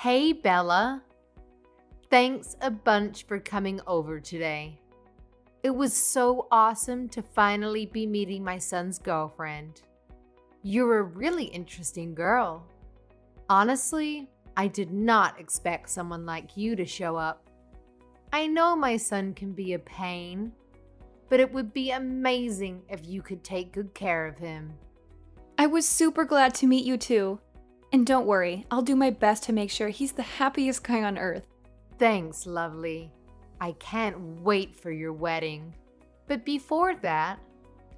Hey, Bella. Thanks a bunch for coming over today. It was so awesome to finally be meeting my son's girlfriend. You're a really interesting girl. Honestly, I did not expect someone like you to show up. I know my son can be a pain, but it would be amazing if you could take good care of him. I was super glad to meet you too. And don't worry, I'll do my best to make sure he's the happiest guy on earth. Thanks, lovely. I can't wait for your wedding. But before that,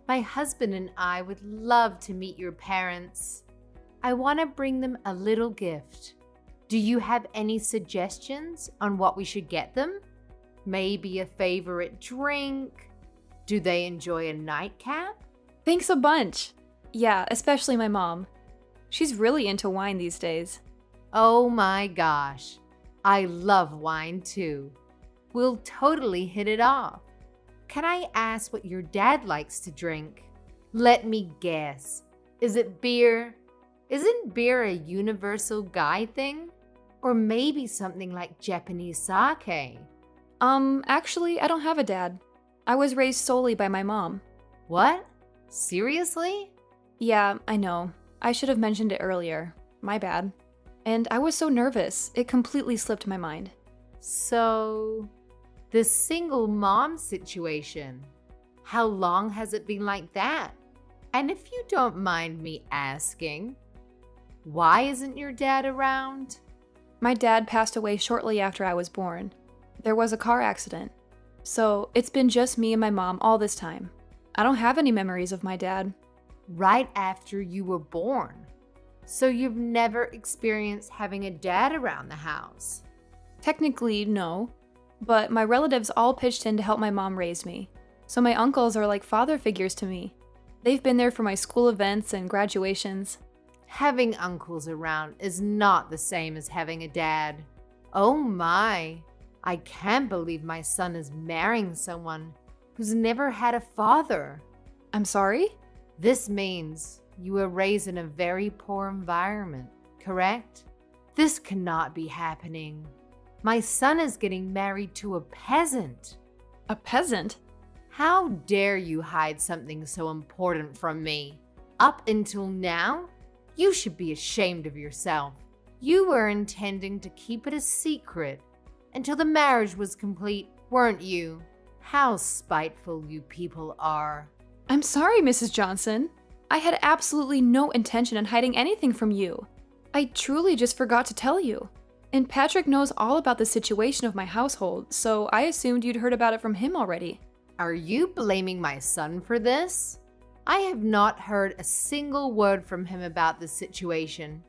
my husband and I would love to meet your parents. I want to bring them a little gift. Do you have any suggestions on what we should get them? Maybe a favorite drink? Do they enjoy a nightcap? Thanks a bunch. Yeah, especially my mom. She's really into wine these days. Oh my gosh, I love wine too. We'll totally hit it off. Can I ask what your dad likes to drink? Let me guess. Is it beer? Isn't beer a universal guy thing? Or maybe something like Japanese sake? Actually, I don't have a dad. I was raised solely by my mom. What? Seriously? Yeah, I know. I should have mentioned it earlier. My bad. And I was so nervous, it completely slipped my mind. So, the single mom situation, how long has it been like that? And if you don't mind me asking, why isn't your dad around? My dad passed away shortly after I was born. There was a car accident. So it's been just me and my mom all this time. I don't have any memories of my dad. Right after you were born. So you've never experienced having a dad around the house? Technically, no. But my relatives all pitched in to help my mom raise me. So my uncles are like father figures to me. They've been there for my school events and graduations. Having uncles around is not the same as having a dad. Oh my, I can't believe my son is marrying someone who's never had a father. I'm sorry? This means you were raised in a very poor environment, correct? This cannot be happening. My son is getting married to a peasant. A peasant? How dare you hide something so important from me? Up until now, you should be ashamed of yourself. You were intending to keep it a secret until the marriage was complete, weren't you? How spiteful you people are. I'm sorry, Mrs. Johnson. I had absolutely no intention in hiding anything from you. I truly just forgot to tell you. And Patrick knows all about the situation of my household, so I assumed you'd heard about it from him already. Are you blaming my son for this? I have not heard a single word from him about this situation.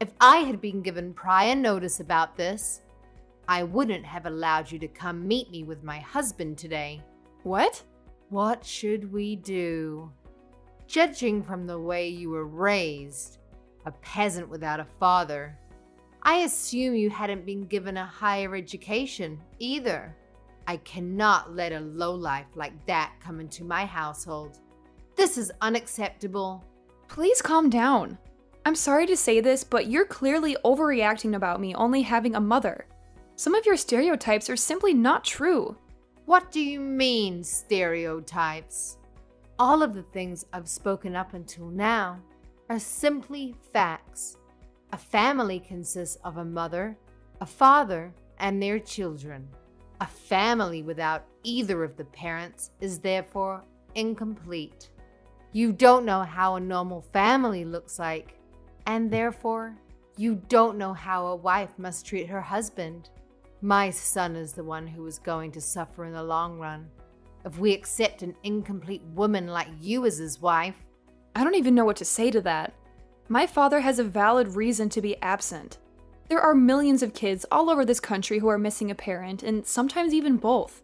If I had been given prior notice about this, I wouldn't have allowed you to come meet me with my husband today. What? What should we do? Judging from the way you were raised, a peasant without a father, I assume you hadn't been given a higher education either. I cannot let a lowlife like that come into my household. This is unacceptable. Please calm down. I'm sorry to say this, but you're clearly overreacting about me only having a mother. Some of your stereotypes are simply not true. What do you mean, stereotypes? All of the things I've spoken up until now are simply facts. A family consists of a mother, a father, and their children. A family without either of the parents is therefore incomplete. You don't know how a normal family looks like, and therefore, you don't know how a wife must treat her husband. My son is the one who is going to suffer in the long run if we accept an incomplete woman like you as his wife. I don't even know what to say to that. My father has a valid reason to be absent. There are millions of kids all over this country who are missing a parent, and sometimes even both.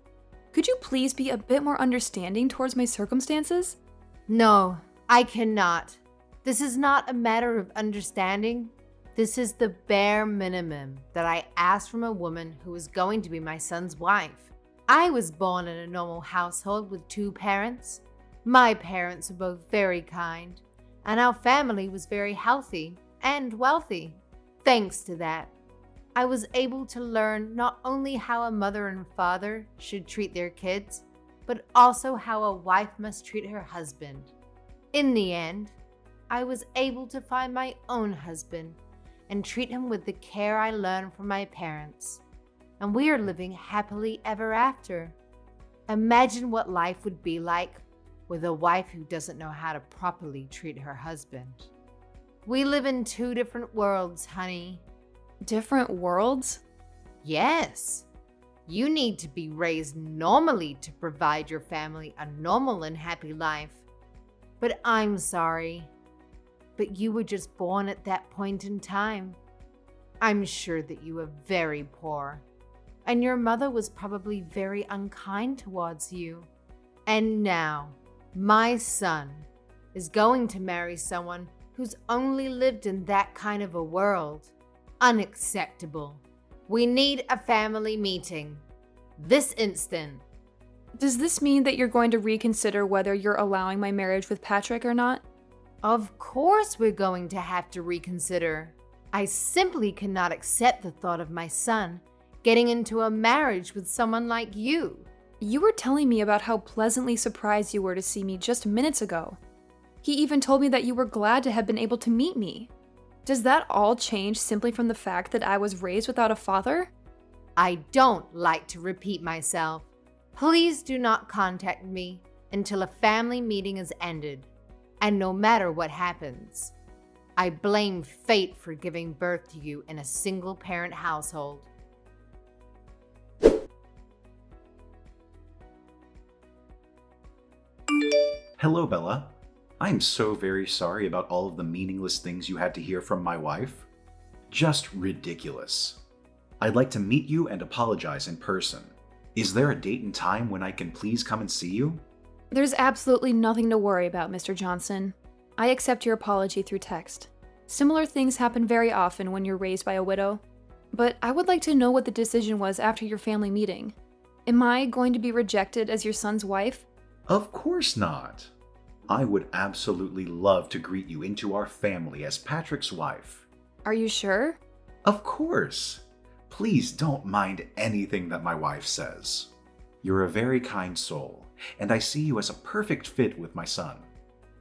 Could you please be a bit more understanding towards my circumstances? No, I cannot. This is not a matter of understanding. This is the bare minimum that I asked from a woman who is going to be my son's wife. I was born in a normal household with two parents. My parents were both very kind, and our family was very healthy and wealthy. Thanks to that, I was able to learn not only how a mother and father should treat their kids, but also how a wife must treat her husband. In the end, I was able to find my own husband and treat him with the care I learned from my parents. And we are living happily ever after. Imagine what life would be like with a wife who doesn't know how to properly treat her husband. We live in two different worlds, honey. Different worlds? Yes. You need to be raised normally to provide your family a normal and happy life. But I'm sorry. But you were just born at that point in time. I'm sure that you were very poor. And your mother was probably very unkind towards you. And now, my son is going to marry someone who's only lived in that kind of a world. Unacceptable. We need a family meeting. This instant. Does this mean that you're going to reconsider whether you're allowing my marriage with Patrick or not? Of course we're going to have to reconsider. I simply cannot accept the thought of my son getting into a marriage with someone like you. You were telling me about how pleasantly surprised you were to see me just minutes ago. He even told me that you were glad to have been able to meet me. Does that all change simply from the fact that I was raised without a father? I don't like to repeat myself. Please do not contact me until a family meeting is ended. And no matter what happens, I blame fate for giving birth to you in a single-parent household. Hello, Bella. I'm so very sorry about all of the meaningless things you had to hear from my wife. Just ridiculous. I'd like to meet you and apologize in person. Is there a date and time when I can please come and see you? There's absolutely nothing to worry about, Mr. Johnson. I accept your apology through text. Similar things happen very often when you're raised by a widow. But I would like to know what the decision was after your family meeting. Am I going to be rejected as your son's wife? Of course not. I would absolutely love to greet you into our family as Patrick's wife. Are you sure? Of course. Please don't mind anything that my wife says. You're a very kind soul, and I see you as a perfect fit with my son.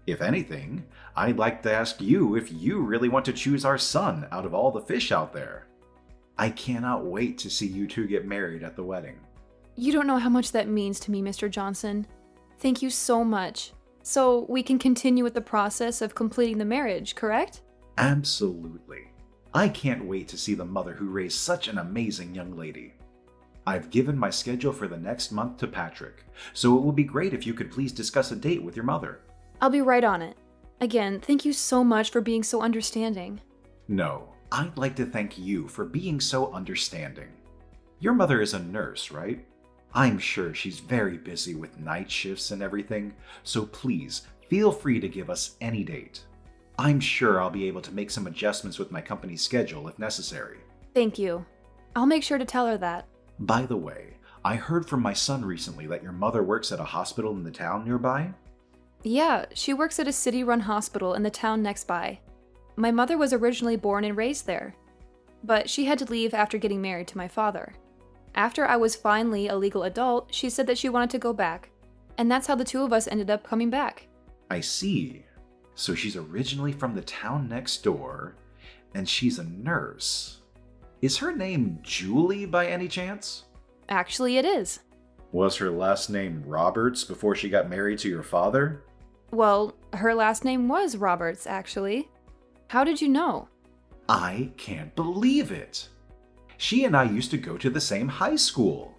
If anything, I'd like to ask you if you really want to choose our son out of all the fish out there. I cannot wait to see you two get married at the wedding. You don't know how much that means to me, Mr. Johnson. Thank you so much. So we can continue with the process of completing the marriage, correct? Absolutely. I can't wait to see the mother who raised such an amazing young lady. I've given my schedule for the next month to Patrick, so it would be great if you could please discuss a date with your mother. I'll be right on it. Again, thank you so much for being so understanding. No, I'd like to thank you for being so understanding. Your mother is a nurse, right? I'm sure she's very busy with night shifts and everything, so please feel free to give us any date. I'm sure I'll be able to make some adjustments with my company's schedule if necessary. Thank you. I'll make sure to tell her that. By the way, I heard from my son recently that your mother works at a hospital in the town nearby. Yeah, she works at a city-run hospital in the town next by. My mother was originally born and raised there, but she had to leave after getting married to my father. After I was finally a legal adult, she said that she wanted to go back, and that's how the two of us ended up coming back. I see. So she's originally from the town next door, and she's a nurse. Is her name Julie by any chance? Actually, it is. Was her last name Roberts before she got married to your father? Well, her last name was Roberts, actually. How did you know? I can't believe it. She and I used to go to the same high school.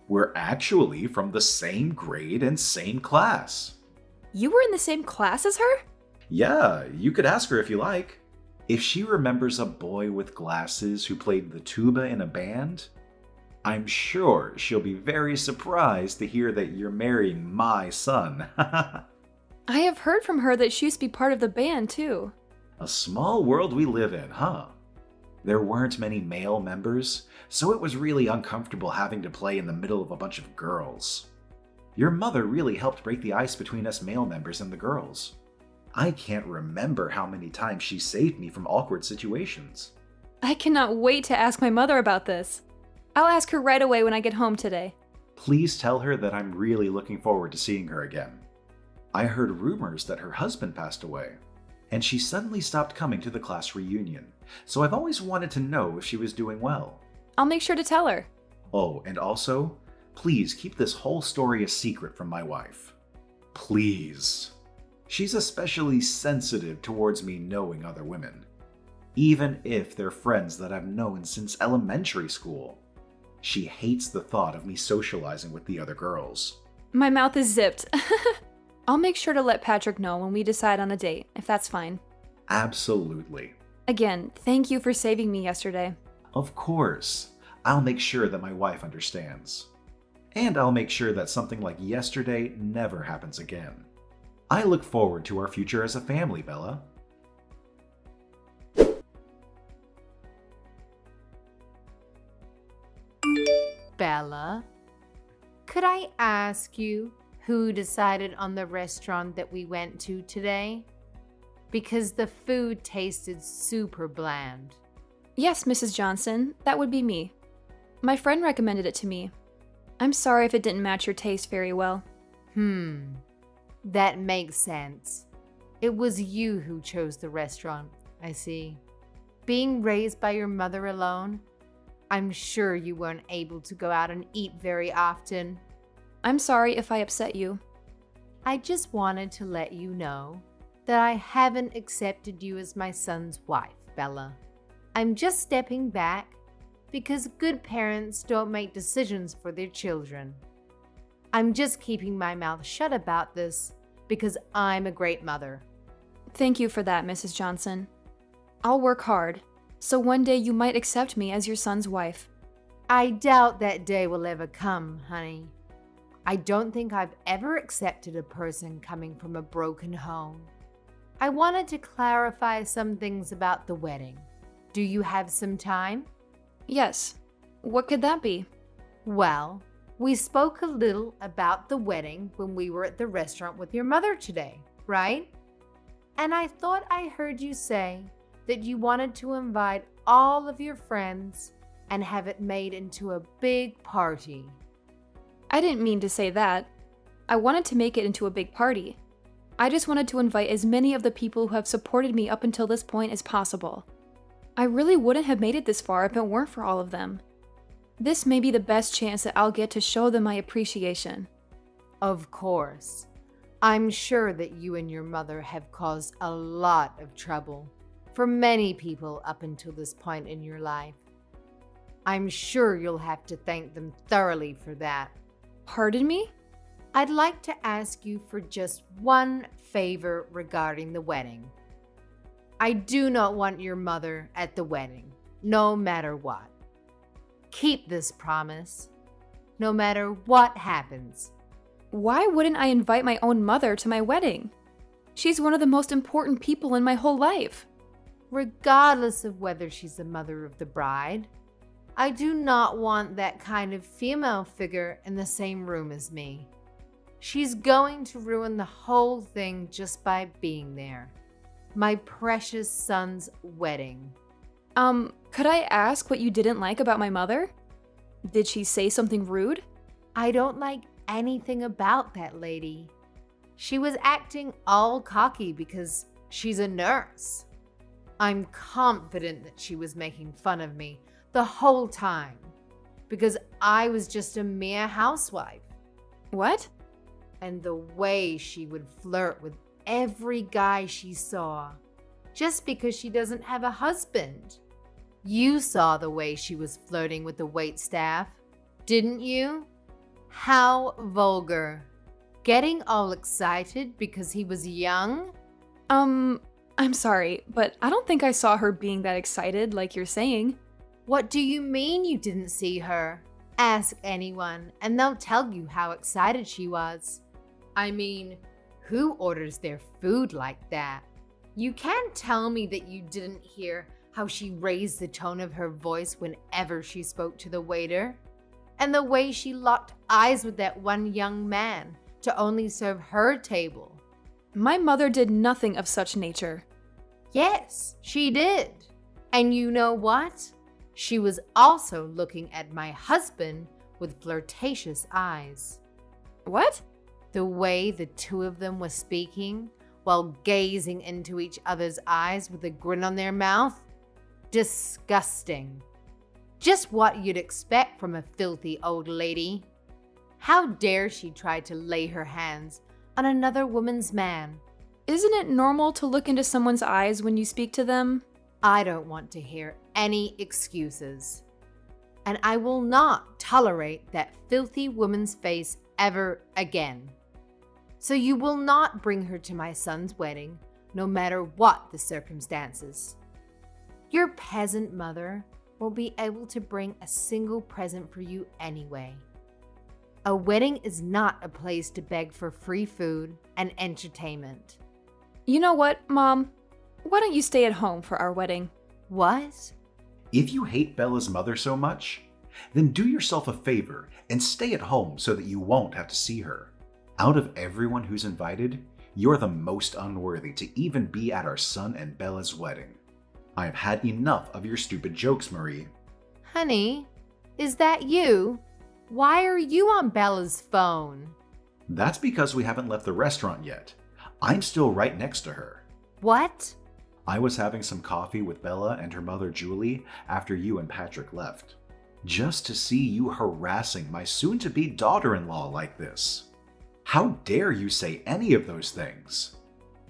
We're actually from the same grade and same class. You were in the same class as her? Yeah, you could ask her if you like. If she remembers a boy with glasses who played the tuba in a band, I'm sure she'll be very surprised to hear that you're marrying my son. I have heard from her that she used to be part of the band, too. A small world we live in, huh? There weren't many male members, so it was really uncomfortable having to play in the middle of a bunch of girls. Your mother really helped break the ice between us male members and the girls. I can't remember how many times she saved me from awkward situations. I cannot wait to ask my mother about this. I'll ask her right away when I get home today. Please tell her that I'm really looking forward to seeing her again. I heard rumors that her husband passed away, and she suddenly stopped coming to the class reunion, so I've always wanted to know if she was doing well. I'll make sure to tell her. Oh, and also, please keep this whole story a secret from my wife. Please. She's especially sensitive towards me knowing other women, even if they're friends that I've known since elementary school. She hates the thought of me socializing with the other girls. My mouth is zipped. I'll make sure to let Patrick know when we decide on a date, if that's fine. Absolutely. Again, thank you for saving me yesterday. Of course. I'll make sure that my wife understands. And I'll make sure that something like yesterday never happens again. I look forward to our future as a family, Bella. Bella, could I ask you who decided on the restaurant that we went to today? Because the food tasted super bland. Yes, Mrs. Johnson, that would be me. My friend recommended it to me. I'm sorry if it didn't match your taste very well. That makes sense. It was you who chose the restaurant, I see. Being raised by your mother alone, I'm sure you weren't able to go out and eat very often. I'm sorry if I upset you. I just wanted to let you know that I haven't accepted you as my son's wife, Bella. I'm just stepping back because good parents don't make decisions for their children. I'm just keeping my mouth shut about this because I'm a great mother. Thank you for that, Mrs. Johnson. I'll work hard, so one day you might accept me as your son's wife. I doubt that day will ever come, honey. I don't think I've ever accepted a person coming from a broken home. I wanted to clarify some things about the wedding. Do you have some time? Yes. What could that be? Well, we spoke a little about the wedding when we were at the restaurant with your mother today, right? And I thought I heard you say that you wanted to invite all of your friends and have it made into a big party. I didn't mean to say that. I wanted to make it into a big party. I just wanted to invite as many of the people who have supported me up until this point as possible. I really wouldn't have made it this far if it weren't for all of them. This may be the best chance that I'll get to show them my appreciation. Of course. I'm sure that you and your mother have caused a lot of trouble for many people up until this point in your life. I'm sure you'll have to thank them thoroughly for that. Pardon me? I'd like to ask you for just one favor regarding the wedding. I do not want your mother at the wedding, no matter what. Keep this promise, no matter what happens. Why wouldn't I invite my own mother to my wedding? She's one of the most important people in my whole life. Regardless of whether she's the mother of the bride, I do not want that kind of female figure in the same room as me. She's going to ruin the whole thing just by being there. My precious son's wedding. Could I ask what you didn't like about my mother? Did she say something rude? I don't like anything about that lady. She was acting all cocky because she's a nurse. I'm confident that she was making fun of me the whole time because I was just a mere housewife. What? And the way she would flirt with every guy she saw just because she doesn't have a husband. You saw the way she was flirting with the waitstaff, didn't you? How vulgar. Getting all excited because he was young? I'm sorry, but I don't think I saw her being that excited like you're saying. What do you mean you didn't see her? Ask anyone and they'll tell you how excited she was. I mean, who orders their food like that? You can't tell me that you didn't hear how she raised the tone of her voice whenever she spoke to the waiter, and the way she locked eyes with that one young man to only serve her table. My mother did nothing of such nature. Yes, she did. And you know what? She was also looking at my husband with flirtatious eyes. What? The way the two of them were speaking while gazing into each other's eyes with a grin on their mouth? Disgusting. Just what you'd expect from a filthy old lady. How dare she try to lay her hands on another woman's man? Isn't it normal to look into someone's eyes when you speak to them? I don't want to hear any excuses. And I will not tolerate that filthy woman's face ever again. So you will not bring her to my son's wedding, no matter what the circumstances. Your peasant mother won't be able to bring a single present for you anyway. A wedding is not a place to beg for free food and entertainment. You know what, Mom? Why don't you stay at home for our wedding? What? If you hate Bella's mother so much, then do yourself a favor and stay at home so that you won't have to see her. Out of everyone who's invited, you're the most unworthy to even be at our son and Bella's wedding. I have had enough of your stupid jokes, Marie. Honey, is that you? Why are you on Bella's phone? That's because we haven't left the restaurant yet. I'm still right next to her. What? I was having some coffee with Bella and her mother Julie after you and Patrick left. Just to see you harassing my soon-to-be daughter-in-law like this. How dare you say any of those things?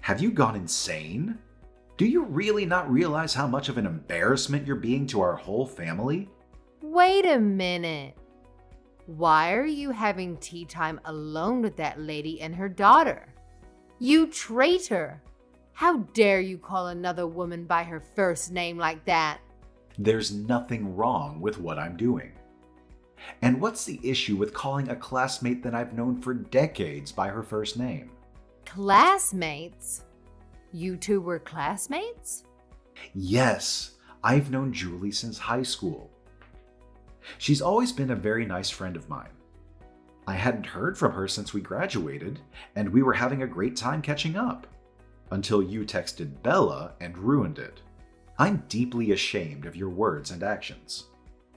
Have you gone insane? Do you really not realize how much of an embarrassment you're being to our whole family? Wait a minute. Why are you having tea time alone with that lady and her daughter? You traitor! How dare you call another woman by her first name like that? There's nothing wrong with what I'm doing. And what's the issue with calling a classmate that I've known for decades by her first name? Classmates? You two were classmates? Yes, I've known Julie since high school. She's always been a very nice friend of mine. I hadn't heard from her since we graduated, and we were having a great time catching up. Until you texted Bella and ruined it. I'm deeply ashamed of your words and actions.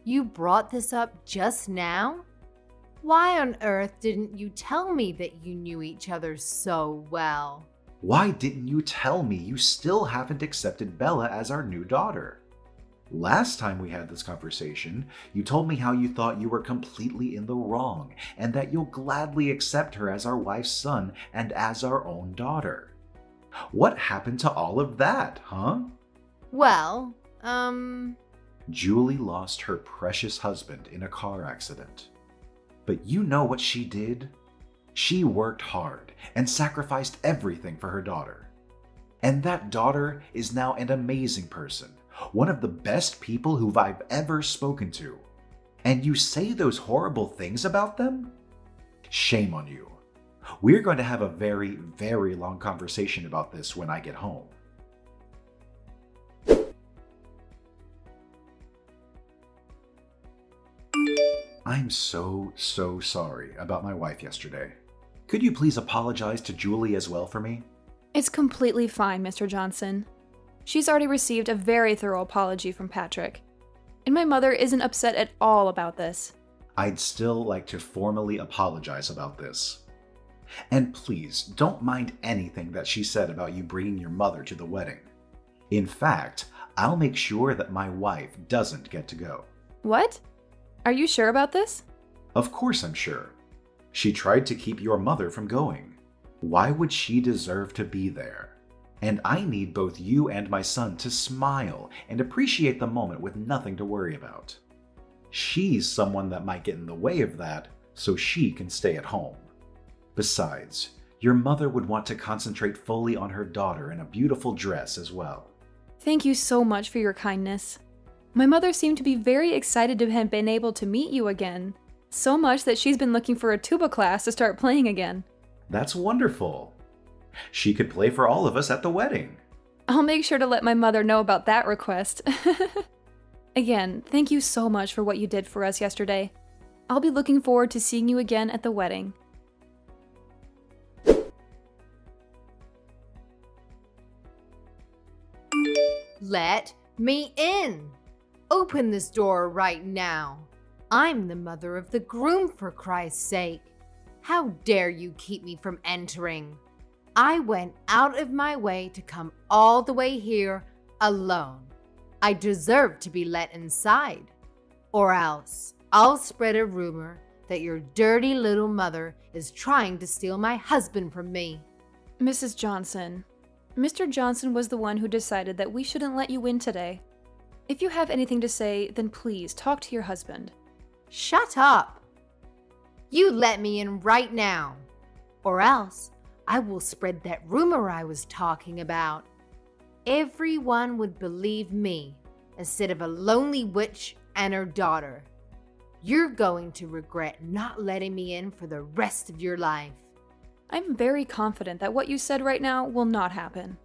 You brought this up just now? Why on earth didn't you tell me that you knew each other so well? Why didn't you tell me you still haven't accepted Bella as our new daughter? Last time we had this conversation, you told me how you thought you were completely in the wrong and that you'll gladly accept her as our wife's son and as our own daughter. What happened to all of that, huh? Well, Julie lost her precious husband in a car accident. But you know what she did? She worked hard and sacrificed everything for her daughter. And that daughter is now an amazing person, one of the best people who I've ever spoken to. And you say those horrible things about them? Shame on you. We're going to have a very, very long conversation about this when I get home. I'm so sorry about my wife yesterday. Could you please apologize to Julie as well for me? It's completely fine, Mr. Johnson. She's already received a very thorough apology from Patrick. And my mother isn't upset at all about this. I'd still like to formally apologize about this. And please, don't mind anything that she said about you bringing your mother to the wedding. In fact, I'll make sure that my wife doesn't get to go. What? Are you sure about this? Of course I'm sure. She tried to keep your mother from going. Why would she deserve to be there? And I need both you and my son to smile and appreciate the moment with nothing to worry about. She's someone that might get in the way of that, so she can stay at home. Besides, your mother would want to concentrate fully on her daughter in a beautiful dress as well. Thank you so much for your kindness. My mother seemed to be very excited to have been able to meet you again, so much that she's been looking for a tuba class to start playing again. That's wonderful. She could play for all of us at the wedding. I'll make sure to let my mother know about that request. Again, thank you so much for what you did for us yesterday. I'll be looking forward to seeing you again at the wedding. Let Me in! Open this door right now. I'm the mother of the groom, for Christ's sake. How dare you keep me from entering? I went out of my way to come all the way here alone. I deserve to be let inside. Or else I'll spread a rumor that your dirty little mother is trying to steal my husband from me. Mrs. Johnson, Mr. Johnson was the one who decided that we shouldn't let you in today. If you have anything to say, then please talk to your husband. Shut up! You let me in right now, or else I will spread that rumor I was talking about. Everyone would believe me instead of a lonely witch and her daughter. You're going to regret not letting me in for the rest of your life. I'm very confident that what you said right now will not happen.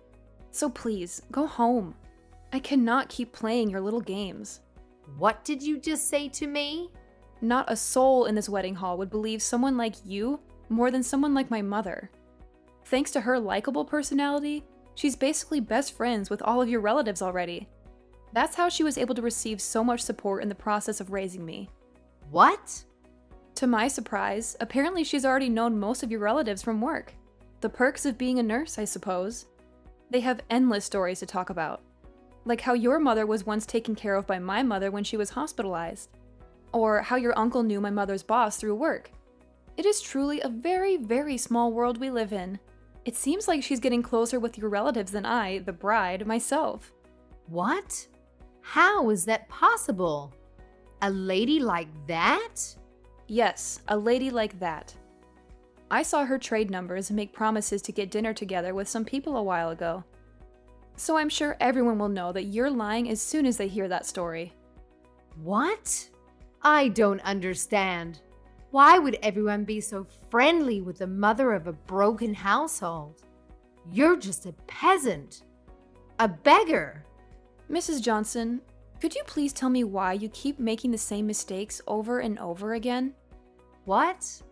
So please, go home. I cannot keep playing your little games. What did you just say to me? Not a soul in this wedding hall would believe someone like you more than someone like my mother. Thanks to her likable personality, she's basically best friends with all of your relatives already. That's how she was able to receive so much support in the process of raising me. What? To my surprise, apparently she's already known most of your relatives from work. The perks of being a nurse, I suppose. They have endless stories to talk about. Like how your mother was once taken care of by my mother when she was hospitalized. Or how your uncle knew my mother's boss through work. It is truly a very, very small world we live in. It seems like she's getting closer with your relatives than I, the bride, myself. What? How is that possible? A lady like that? Yes, a lady like that. I saw her trade numbers and make promises to get dinner together with some people a while ago. So I'm sure everyone will know that you're lying as soon as they hear that story. What? I don't understand. Why would everyone be so friendly with the mother of a broken household? You're just a peasant. A beggar. Mrs. Johnson, could you please tell me why you keep making the same mistakes over and over again? What?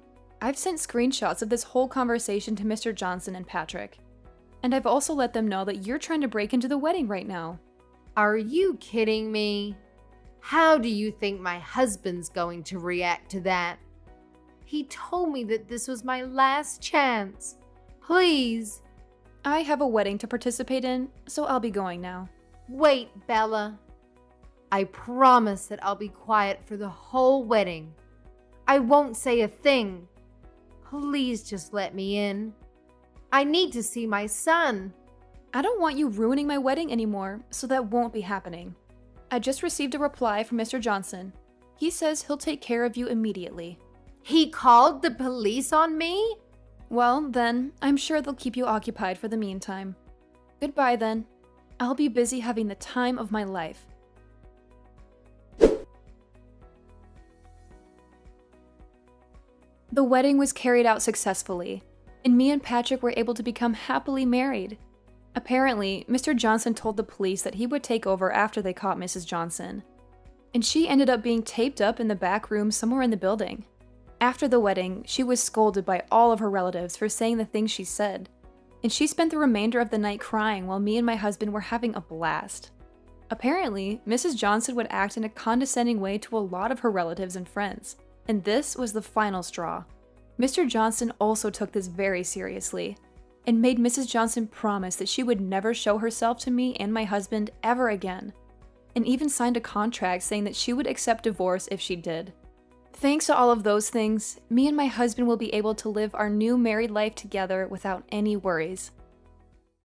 I've sent screenshots of this whole conversation to Mr. Johnson and Patrick. And I've also let them know that you're trying to break into the wedding right now. Are you kidding me? How do you think my husband's going to react to that? He told me that this was my last chance. Please. I have a wedding to participate in, so I'll be going now. Wait, Bella. I promise that I'll be quiet for the whole wedding. I won't say a thing. Please just let me in. I need to see my son. I don't want you ruining my wedding anymore, so that won't be happening. I just received a reply from Mr. Johnson. He says he'll take care of you immediately. He called the police on me? Well, then, I'm sure they'll keep you occupied for the meantime. Goodbye, then. I'll be busy having the time of my life. The wedding was carried out successfully, and me and Patrick were able to become happily married. Apparently, Mr. Johnson told the police that he would take over after they caught Mrs. Johnson. And she ended up being taped up in the back room somewhere in the building. After the wedding, she was scolded by all of her relatives for saying the things she said. And she spent the remainder of the night crying while me and my husband were having a blast. Apparently, Mrs. Johnson would act in a condescending way to a lot of her relatives and friends. And this was the final straw. Mr. Johnson also took this very seriously, and made Mrs. Johnson promise that she would never show herself to me and my husband ever again, and even signed a contract saying that she would accept divorce if she did. Thanks to all of those things, me and my husband will be able to live our new married life together without any worries.